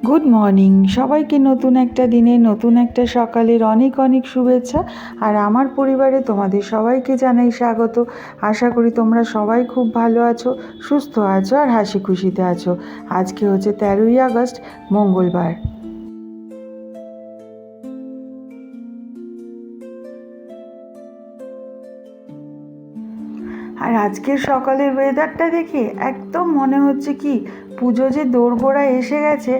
Good morning সবাইকে। নতুন একটা দিনে নতুন একটা সকালের অনেক অনেক শুভেচ্ছা। আর আমার পরিবারে তোমাদের সবাইকে জানাই স্বাগত। আশা করি তোমরা সবাই খুব ভালো আছো, সুস্থ আছো আর হাসি খুশিতে আছো। আজকে হচ্ছে 13ই আগস্ট, মঙ্গলবার। আর আজকের সকালের ওয়েদারটা দেখে একদম মনে হচ্ছে কি পুজো যে দোরগোড়ায় এসে গেছে,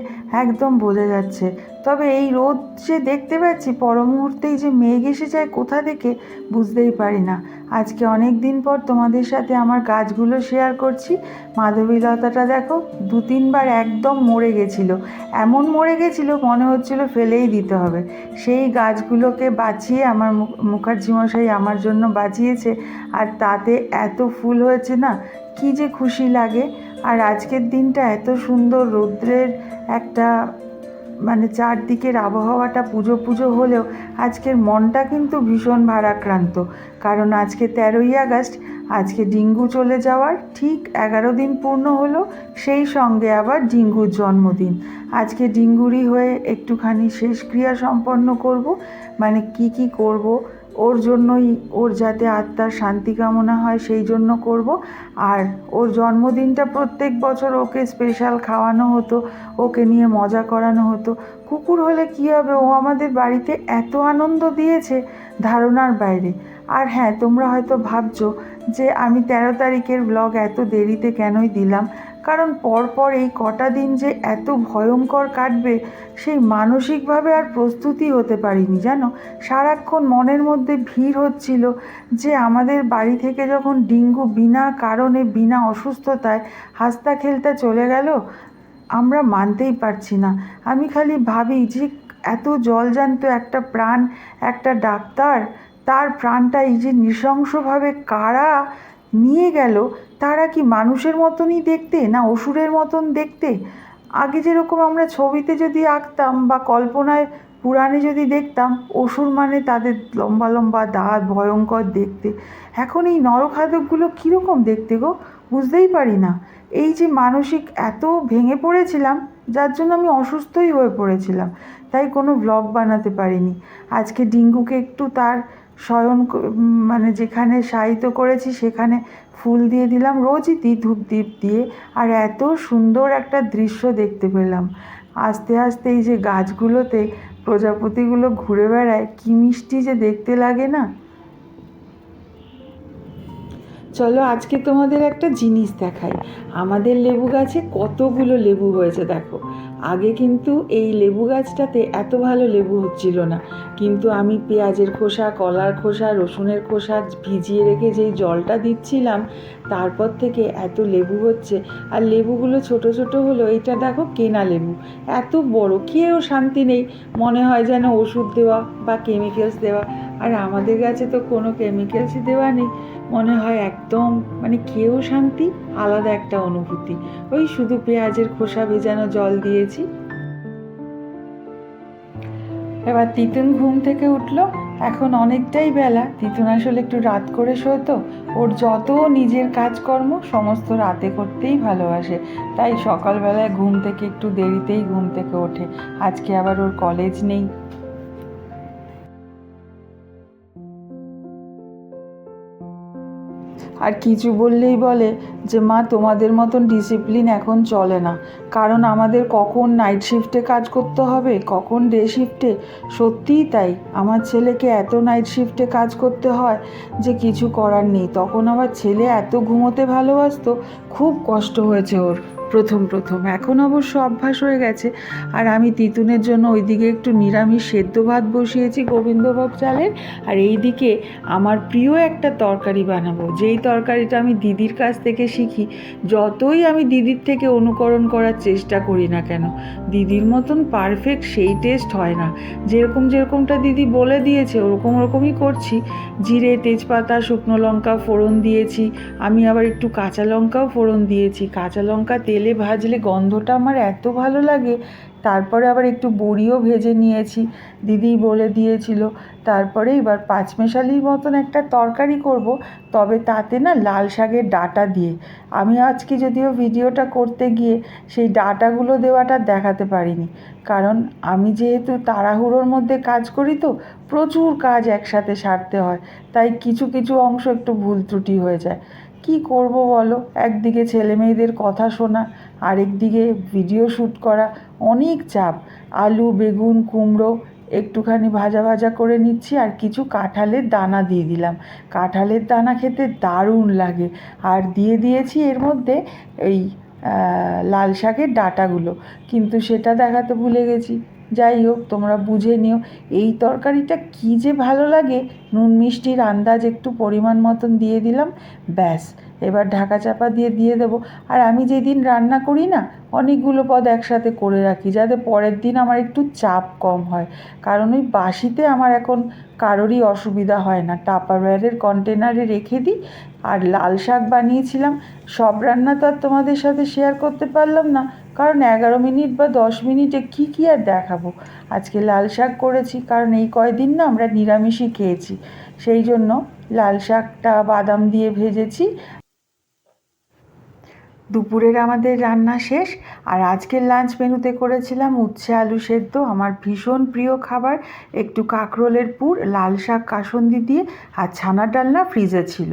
একদম বোঝা যাচ্ছে। তবে এই রোদ যে দেখতে পাচ্ছি, পর মুহূর্তেই যে মেঘ এসে যায় কোথা থেকে বুঝতেই পারি না। আজকে অনেক দিন পর তোমাদের সাথে আমার গাছগুলো শেয়ার করছি। মাধবীলতাটা দেখো 2-3বার একদম মরে গেছিলো, এমন মরে গেছিলো মনে হচ্ছিলো ফেলেই দিতে হবে। সেই গাছগুলোকে বাঁচিয়ে আমার মুখার্জি মশাই আমার জন্য বাঁচিয়েছে, আর তাতে এত ফুল হয়েছে না, কি যে খুশি লাগে। আর আজকের দিনটা এত সুন্দর, রৌদ্রের একটা চারদিকের আবহাওয়াটা পুজো পুজো হলেও আজকের মনটা কিন্তু ভীষণ ভারাক্রান্ত। কারণ আজকে 13ই আগস্ট, আজকে ডিঙ্গু চলে যাওয়ার ঠিক 11 দিন পূর্ণ হলো। সেই সঙ্গে আবার ডিঙ্গুর জন্মদিন। আজকে ডিঙ্গুরই হয়ে একটুখানি শেষক্রিয়া সম্পন্ন করব। কি করব, ওর জন্যই, ওর যাতে আত্মার শান্তি কামনা হয় সেই জন্য করব। আর ওর জন্মদিনটা প্রত্যেক বছর ওকে স্পেশাল খাওয়ানো হতো, ওকে নিয়ে মজা করানো হতো। কুকুর হলে কী হবে, ও আমাদের বাড়িতে এত আনন্দ দিয়েছে ধারণার বাইরে। আর হ্যাঁ, তোমরা হয়তো ভাবছো যে আমি 13 তারিখের ব্লগ এত দেরিতে কেনই দিলাম। কারণ পরপর এই কটা দিন যে এত ভয়ঙ্কর কাটবে, সেই মানসিকভাবে আর প্রস্তুতি হতে পারিনি জানো। সারাক্ষণ মনের মধ্যে ভিড় হচ্ছিল যে আমাদের বাড়ি থেকে যখন ডিঙ্গু বিনা কারণে, বিনা অসুস্থতায় হাসতা খেলতে চলে গেল, আমরা মানতেই পারছি না। আমি খালি ভাবি যে এত জলজান্ত একটা প্রাণ, একটা ডাক্তার, তার প্রাণটা এই যে নৃশংসভাবে কারা নিয়ে গেল। তারা কি মানুষের মতনই দেখতে, না অসুরের মতন দেখতে? আগে যেরকম আমরা ছবিতে যদি আঁকতাম বা কল্পনায় পুরাণে যদি দেখতাম, অসুর মানে তাদের লম্বা লম্বা দাঁত, ভয়ঙ্কর দেখতে। এখন এই নরখাদকগুলো কীরকম দেখতে গো, বুঝতেই পারি না। এই যে মানসিক এত ভেঙে পড়েছিলাম, যার জন্য আমি অসুস্থই হয়ে পড়েছিলাম, তাই কোনো ব্লগ বানাতে পারিনি। আজকে ডিঙ্গুকে একটু তার শয়ন যেখানে শায়িত করেছি সেখানে ফুল দিয়ে দিলাম, রোজই দিই ধূপ দ্বীপ দিয়ে। আর এত সুন্দর একটা দৃশ্য দেখতে পেলাম। আস্তে আস্তে এই যে গাছগুলোতে প্রজাপতিগুলো ঘুরে বেড়ায়, কী মিষ্টি যে দেখতে লাগে না। চলো আজকে তোমাদের একটা জিনিস দেখাই। আমাদের লেবু গাছে কতগুলো লেবু হয়েছে দেখো। আগে কিন্তু এই লেবু গাছটাতে এত ভালো লেবু হচ্ছিল না, কিন্তু আমি পেঁয়াজের খোসা, কলার খোসা, রসুনের খোসা ভিজিয়ে রেখে যেই জলটা দিচ্ছিলাম, তারপর থেকে এত লেবু হচ্ছে। আর লেবুগুলো ছোট ছোট হলো। এটা দেখো কেনা লেবু, এত বড়, খেয়েও শান্তি নেই, মনে হয় যেন ওষুধ দেওয়া বা কেমিক্যালস দেওয়া। আর আমাদের গাছে তো কোনো কেমিক্যালসই দেওয়া নেই, মনে হয় একদম খেয়েও শান্তি, আলাদা একটা অনুভূতি। ওই শুধু পেঁয়াজের খোসা ভেজানো জল দিয়েছি। এবার তিতুন ঘুম থেকে উঠলো। এখন অনেকটাই বেলা, তিতুন আসলে একটু রাত করে শোয় তো। ওর যত নিজের কাজকর্ম সমস্ত রাতে করতেই ভালোবাসে, তাই সকালবেলায় ঘুম থেকে একটু দেরিতেই ঘুম থেকে ওঠে। আজকে আবার ওর কলেজ নেই। আর কিছু বললেই বলে যে মা তোমাদের মতন ডিসিপ্লিন এখন চলে না। কারণ আমাদের কখন নাইট শিফটে কাজ করতে হবে, কখন ডে শিফটে। সত্যিই তাই, আমার ছেলেকে এত নাইট শিফটে কাজ করতে হয় যে কিছু করার নেই। তখন আবার ছেলে এত ঘুমোতে ভালোবাসতো, খুব কষ্ট হয়েছে ওর প্রথম। এখন অবশ্য অভ্যাস হয়ে গেছে। আর আমি তিতুনের জন্য ওইদিকে একটু নিরামিষ সেদ্ধ ভাত বসিয়েছি গোবিন্দভোগ চালের। আর এইদিকে আমার প্রিয় একটা তরকারি বানাবো, যেই তরকারিটা আমি দিদির কাছ থেকে শিখি। যতই আমি দিদির থেকে অনুকরণ করার চেষ্টা করি না কেন, দিদির মতন পারফেক্ট সেই টেস্ট হয় না। যেরকমটা দিদি বলে দিয়েছে ওরকমই করছি। জিরে, তেজপাতা, শুকনো লঙ্কা ফোড়ন দিয়েছি। আমি আবার একটু কাঁচা লঙ্কাও ফোড়ন দিয়েছি। কাঁচা লঙ্কা তেলে ভাজলে গন্ধটা আমার এত ভালো লাগে, তারপরে আবার একটু বড়িও ভেজে নিয়েছি, দিদি বলে দিয়েছিল। তারপরে এবার পাঁচমেশালির মতন একটা তরকারি করব, তবে তাতে না লাল শাকের ডাঁটা দিয়ে। আমি আজকে যদিও ভিডিওটা করতে গিয়ে সেই ডাঁটাগুলো দেওয়াটা দেখাতে পারিনি, কারণ আমি যেহেতু তাড়াহুড়োর মধ্যে কাজ করি, তো প্রচুর কাজ একসাথে সারতে হয়, তাই কিছু কিছু অংশ একটু ভুল ত্রুটি হয়ে যায়। কি করব বলো, একদিকে ছেলে মেয়েদের কথা শোনা, আরেকদিকে ভিডিও শ্যুট করা, অনেক চাপ। আলু, বেগুন, কুমড়ো একটুখানি ভাজা ভাজা করে নিচ্ছি, আর কিছু কাঁঠালের দানা দিয়ে দিলাম। কাঁঠালের দানা খেতে দারুণ লাগে। আর দিয়ে দিয়েছি এর মধ্যে এই লাল শাকের ডাঁটাগুলো, কিন্তু সেটা দেখাতে ভুলে গেছি। যাই হোক, তোমরা বুঝে নিও। এই তরকারিটা কী যে ভালো লাগে, নুন মিষ্টির আন্দাজ একটু পরিমাণ মতন দিয়ে দিলাম, ব্যাস। এবার ঢাকা চাপা দিয়ে দেবো। আর আমি যেদিন রান্না করি না, অনেকগুলো পদ একসাথে করে রাখি, যাতে পরের দিন আমার একটু চাপ কম হয়। কারণ ওই বাসিতে আমার এখন কারোরই অসুবিধা হয় না, টাপারওয়্যারের কন্টেনারে রেখে দিই। আর লাল শাক বানিয়েছিলাম, সব রান্না তো আর তোমাদের সাথে শেয়ার করতে পারলাম না, কারণ 11 মিনিট বা 10 মিনিটে কী আর দেখাবো। আজকে লাল শাক করেছি, কারণ এই কয়দিন না আমরা নিরামিষই খেয়েছি, সেই জন্য লাল শাকটা বাদাম দিয়ে ভেজেছি। দুপুরের আমাদের রান্না শেষ। আর আজকের লাঞ্চ মেনুতে করেছিলাম উচ্ছে আলু সেদ্ধ, আমার ভীষণ প্রিয় খাবার, একটু কাঁকরোলের পুর, লাল শাক কাসন্দি দিয়ে, আর ছানার ডালনা ফ্রিজে ছিল।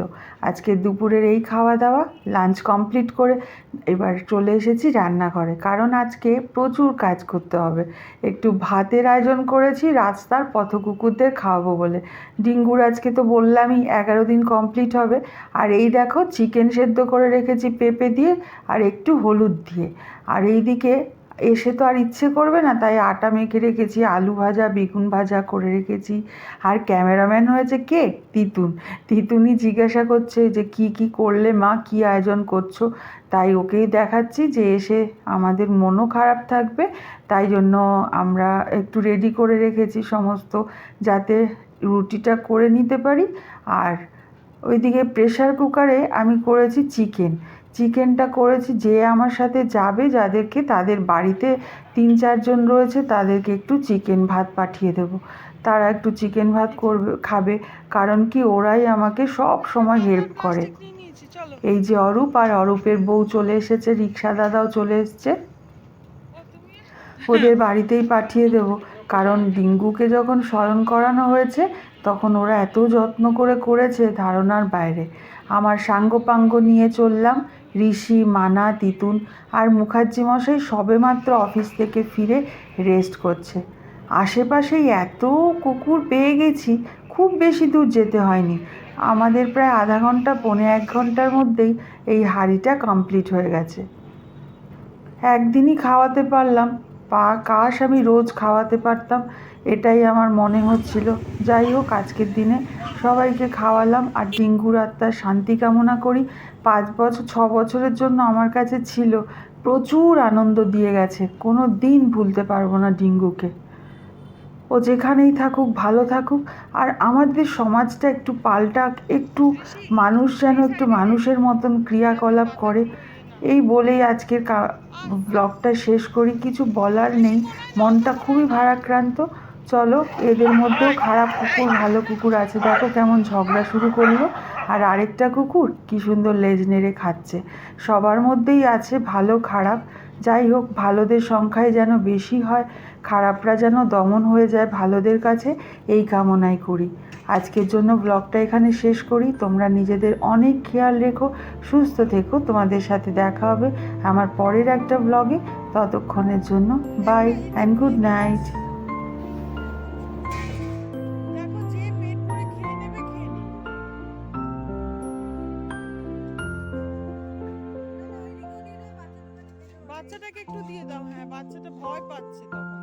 আজকে দুপুরের এই খাওয়া দাওয়া, লাঞ্চ কমপ্লিট করে এবার চলে এসেছি রান্নাঘরে, কারণ আজকে প্রচুর কাজ করতে হবে। একটু ভাতের আয়োজন করেছি রাস্তার পথকুকুরদের খাওয়াবো বলে। ডিঙ্গুর আজকে তো বললামই 11 দিন কমপ্লিট হবে। আর এই দেখো, চিকেন সেদ্ধ করে রেখেছি পেঁপে দিয়ে আর একটু হলুদ দিয়ে। আর এইদিকে এসে তো আর ইচ্ছে করবে না, তাই আটা মেখে রেখেছি, আলু ভাজা, বেগুন ভাজা করে রেখেছি। আর ক্যামেরাম্যান হয়েছে কে? তিতুন। তিতুনই জিজ্ঞাসা করছে যে কি করলে মা, কি আয়োজন করছো? তাই ওকেই দেখাচ্ছি যে এসে আমাদের মনও খারাপ থাকবে, তাই জন্য আমরা একটু রেডি করে রেখেছি সমস্ত, যাতে রুটিটা করে নিতে পারি। আর ওইদিকে প্রেশার কুকারে আমি করেছি চিকেনটা করেছি, যে আমার সাথে যাবে যাদেরকে, তাদের বাড়িতে 3-4 জন রয়েছে, তাদেরকে একটু চিকেন ভাত পাঠিয়ে দেবো। তারা একটু চিকেন ভাত করবে, খাবে, কারণ কি ওরাই আমাকে সব সময় হেল্প করে। এই যে অরূপ, আর অরূপের বউ চলে এসেছে, রিক্সা দাদাও চলে এসছে, ওদের বাড়িতেই পাঠিয়ে দেবো। কারণ ডিঙ্গুকে যখন শয়ন করানো হয়েছে, তখন ওরা এত যত্ন করে করেছে, ধারণার বাইরে। আমার সাঙ্গপাঙ্গ নিয়ে চললাম, ঋষি, মানা, তিতুন আর মুখার্জি মশাই সবেমাত্র অফিস থেকে ফিরে রেস্ট করছে। আশেপাশেই এত কুকুর পেয়ে গেছি, খুব বেশি দূর যেতে হয়নি আমাদের, প্রায় আধা ঘন্টা, 1.25 ঘন্টার মধ্যেই এই হাঁড়িটা কমপ্লিট হয়ে গেছে। একদিনই খাওয়াতে পারলাম, কাশ আমি রোজ খাওয়াতে পারতাম, এটাই আমার মনে হচ্ছিল। যাই হোক, আজকের দিনে সবাইকে খাওয়ালাম। আর ডিঙ্গুর আত্মার শান্তি কামনা করি। 5-6 বছরের জন্য আমার কাছে ছিল, প্রচুর আনন্দ দিয়ে গেছে, কোনো দিন ভুলতে পারবো না ডিঙ্গুকে। ও যেখানেই থাকুক, ভালো থাকুক। আর আমাদের সমাজটা একটু পাল্টাক, একটু মানুষ যেন একটু মানুষের মতন ক্রিয়াকলাপ করে, এই বলেই আজকের ব্লগটা শেষ করি। কিছু বলার নেই, মনটা খুবই ভারাক্রান্ত। চলো, এদের মধ্যেও খারাপ কুকুর, ভালো কুকুর আছে, দেখো কেমন ঝগড়া শুরু করলো। আর আরেকটা কুকুর কি সুন্দর লেজ নেড়ে খাচ্ছে। সবার মধ্যেই আছে ভালো খারাপ। যাই হোক, ভালোদের সংখ্যাই যেন বেশি হয়, খারাপরা যেন দমন হয়ে যায় ভালোদের কাছে, এই কামনাই করি। আজকের জন্য ব্লগটা এখানে শেষ করি। তোমরা নিজেদের অনেক খেয়াল রেখো, সুস্থ থেকো। তোমাদের সাথে দেখা হবে আমার পরের একটা ব্লগে। ততক্ষণের জন্য বাই অ্যান্ড গুড নাইট। বাচ্চাটাকে একটু দিয়ে দাও, হ্যাঁ বাচ্চাটা ভয় পাচ্ছে তখন।